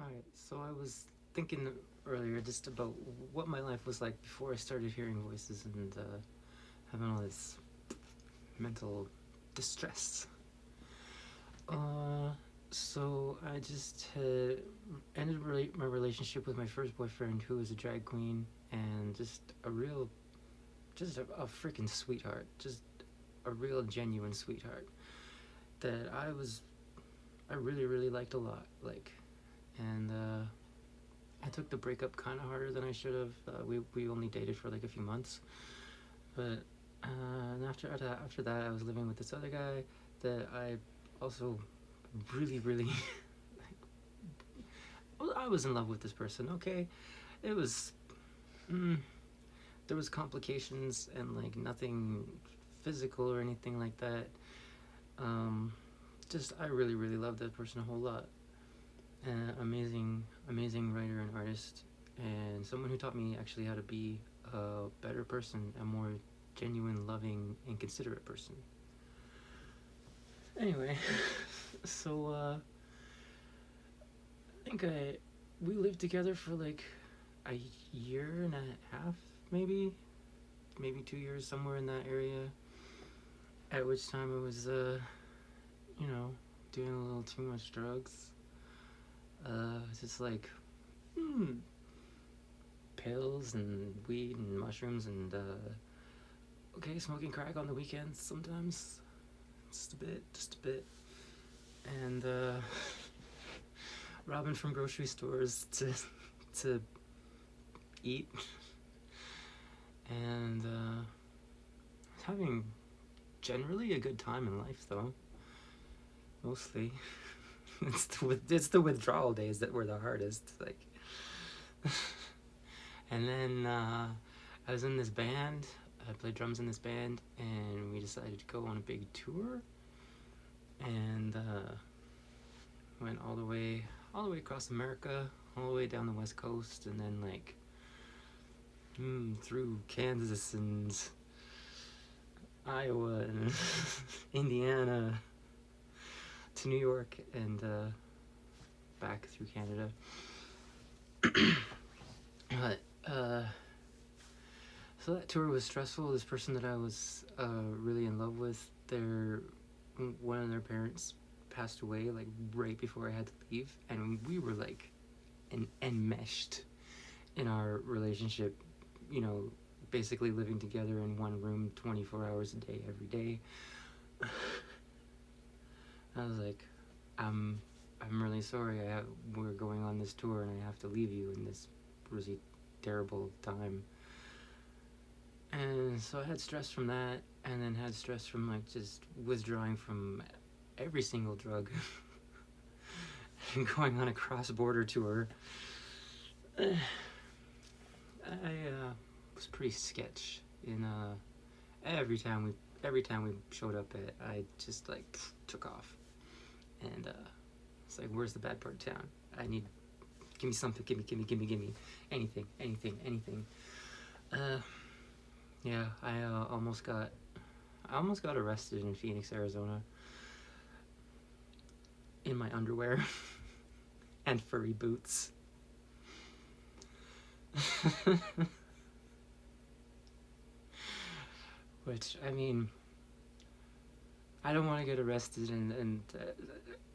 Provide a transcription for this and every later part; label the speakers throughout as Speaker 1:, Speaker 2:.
Speaker 1: Alright, so I was thinking earlier just about what my life was like before I started hearing voices and having all this mental distress. Uh, so I just had ended my relationship with my first boyfriend, who was a drag queen, and just a freaking sweetheart, just a real genuine sweetheart that I really really liked a lot, and I took the breakup kind of harder than I should have. We only dated for like a few months, but and after that, I was living with this other guy that I also really really well, I was in love with this person. Okay, it was mm, there was complications and like nothing physical or anything like that. Um, just I really really loved that person a whole lot. Amazing writer and artist, and someone who taught me actually how to be a better person, a more genuine, loving, and considerate person. Anyway, so I think we lived together for like a year and a half, maybe 2 years, somewhere in that area. At which time I was, doing a little too much drugs. Just like hmm, pills and weed and mushrooms and okay, smoking crack on the weekends sometimes, just a bit, and robbing from grocery stores to eat, and having generally a good time in life though. Mostly, it's the withdrawal days that were the hardest. Like, and then I was in this band. I played drums in this band, and we decided to go on a big tour, and went all the way across America, all the way down the West Coast, and then like through Kansas and Iowa and Indiana to New York and back through Canada. But so that tour was stressful. This person that I was really in love with, one of their parents passed away like right before I had to leave, and we were like enmeshed in our relationship. You know, basically living together in one room 24 hours a day, every day. I was like, I'm really sorry. We're going on this tour, and I have to leave you in this really terrible time. And so I had stress from that, and then had stress from like just withdrawing from every single drug and going on a cross-border tour. I was pretty sketch in every time we showed up I just like took off, and it's like, where's the bad part of town? Give me something, give me anything. Yeah, I almost got arrested in Phoenix, Arizona, in my underwear and furry boots. Which, I mean, I don't want to get arrested, and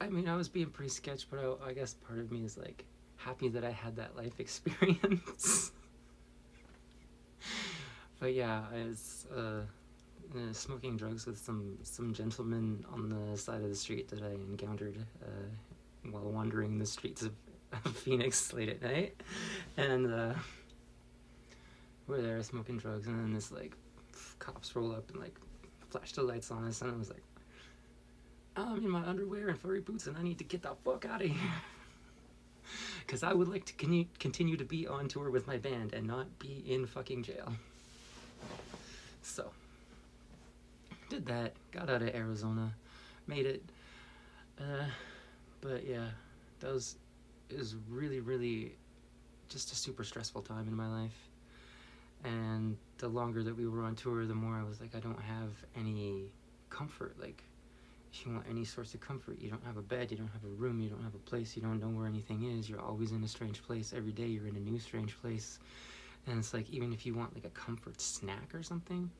Speaker 1: I mean, I was being pretty sketch, but I guess part of me is like happy that I had that life experience. But yeah, I was smoking drugs with some gentlemen on the side of the street that I encountered while wandering the streets of Phoenix late at night, and we're there smoking drugs, and then this like cops roll up and like flash the lights on us, and I was like, I'm in my underwear and furry boots, and I need to get the fuck out of here. Because I would like to continue to be on tour with my band and not be in fucking jail. So, did that, got out of Arizona, made it. But yeah, it was really, really just a super stressful time in my life. And the longer that we were on tour, the more I was like, I don't have any comfort. Like, if you want any source of comfort, you don't have a bed, you don't have a room, you don't have a place, you don't know where anything is, you're always in a strange place. Every day you're in a new strange place. And it's like, even if you want like a comfort snack or something,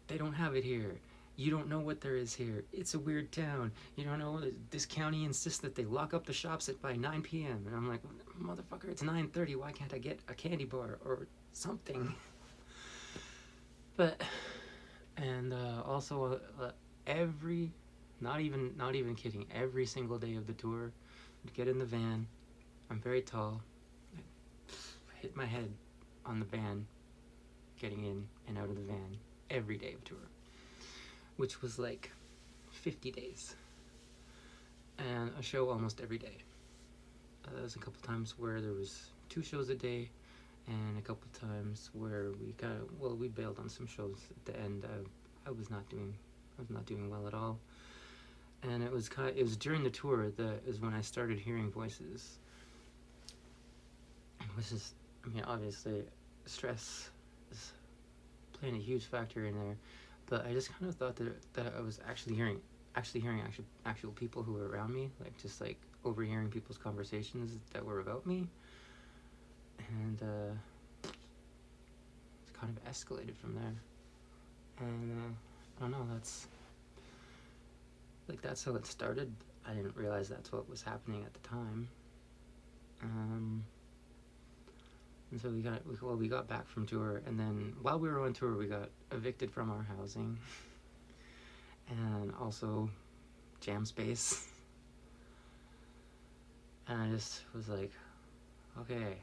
Speaker 1: they don't have it here. You don't know what there is here. It's a weird town. You don't know. This county insists that they lock up the shops by 9 p.m. And I'm like, motherfucker, it's 9:30. Why can't I get a candy bar or something? But, and also every, not even kidding, every single day of the tour, I'd get in the van. I'm very tall. I hit my head on the van, getting in and out of the van every day of tour, which was like 50 days, and a show almost every day. There was a couple times where there was 2 shows a day, and a couple times where we bailed on some shows at the end. I was not doing well at all, and it was during the tour that is when I started hearing voices, which is, I mean, obviously stress is playing a huge factor in there, but I just kind of thought that I was actually hearing actual people who were around me, like just like overhearing people's conversations that were about me, and it's kind of escalated from there. And I don't know, that's how it started. I didn't realize that's what was happening at the time. And so we got back from tour, and then while we were on tour, we got evicted from our housing, and also jam space. And I just was like, okay,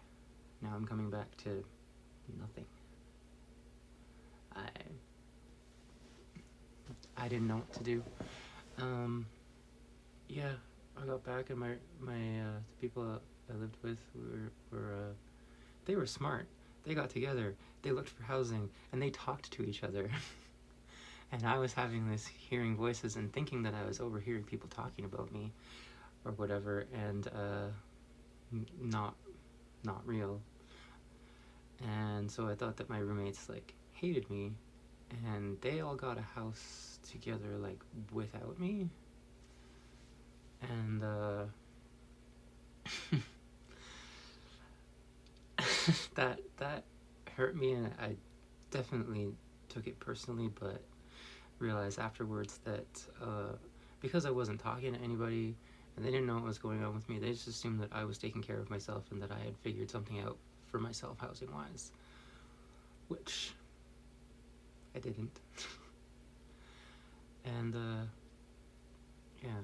Speaker 1: now I'm coming back to nothing. I didn't know what to do. Yeah, I got back, and my the people I lived with were they were smart. They got together, they looked for housing, and they talked to each other. And I was having this hearing voices and thinking that I was overhearing people talking about me or whatever, and not real. And so I thought that my roommates like hated me, and they all got a house together like without me. And that hurt me, and I definitely took it personally, but realized afterwards that because I wasn't talking to anybody and they didn't know what was going on with me, they just assumed that I was taking care of myself and that I had figured something out for myself housing wise, which I didn't. And yeah,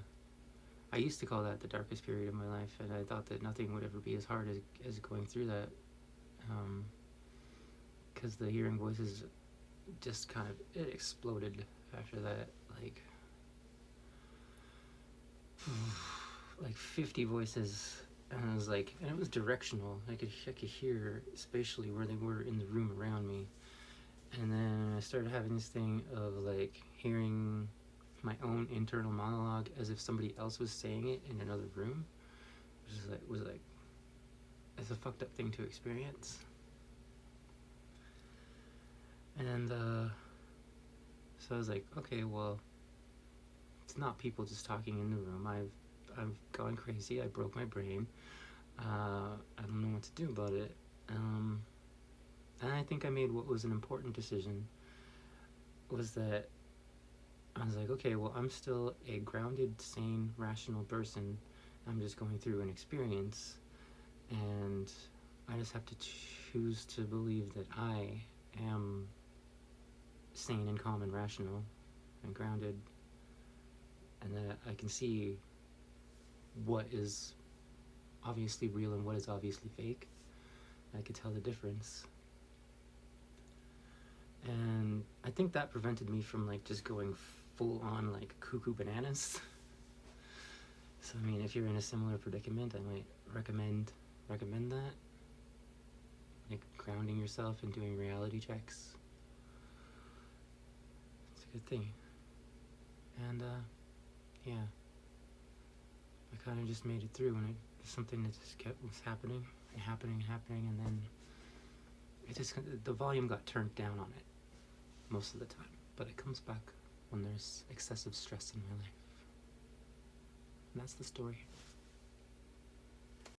Speaker 1: I used to call that the darkest period of my life, and I thought that nothing would ever be as hard as going through that, because the hearing voices just kind of, it exploded after that, like 50 voices, and I was like, and it was directional. I could hear spatially where they were in the room around me. And then I started having this thing of like hearing my own internal monologue as if somebody else was saying it in another room, which was like it's a fucked up thing to experience. And so I was like, okay, well, it's not people just talking in the room. I've gone crazy. I broke my brain. I don't know what to do about it. And I think I made what was an important decision, was that I was like, okay, well, I'm still a grounded, sane, rational person. I'm just going through an experience, and I just have to choose to believe that I am sane and calm and rational and grounded, and that I can see what is obviously real and what is obviously fake. I could tell the difference. And I think that prevented me from like just going full on like cuckoo bananas. So I mean, if you're in a similar predicament, I might recommend that, like grounding yourself and doing reality checks. It's a good thing. And yeah, I kind of just made it through, and it was something that just was happening, and then the volume got turned down on it most of the time, but it comes back when there's excessive stress in my life. And that's the story.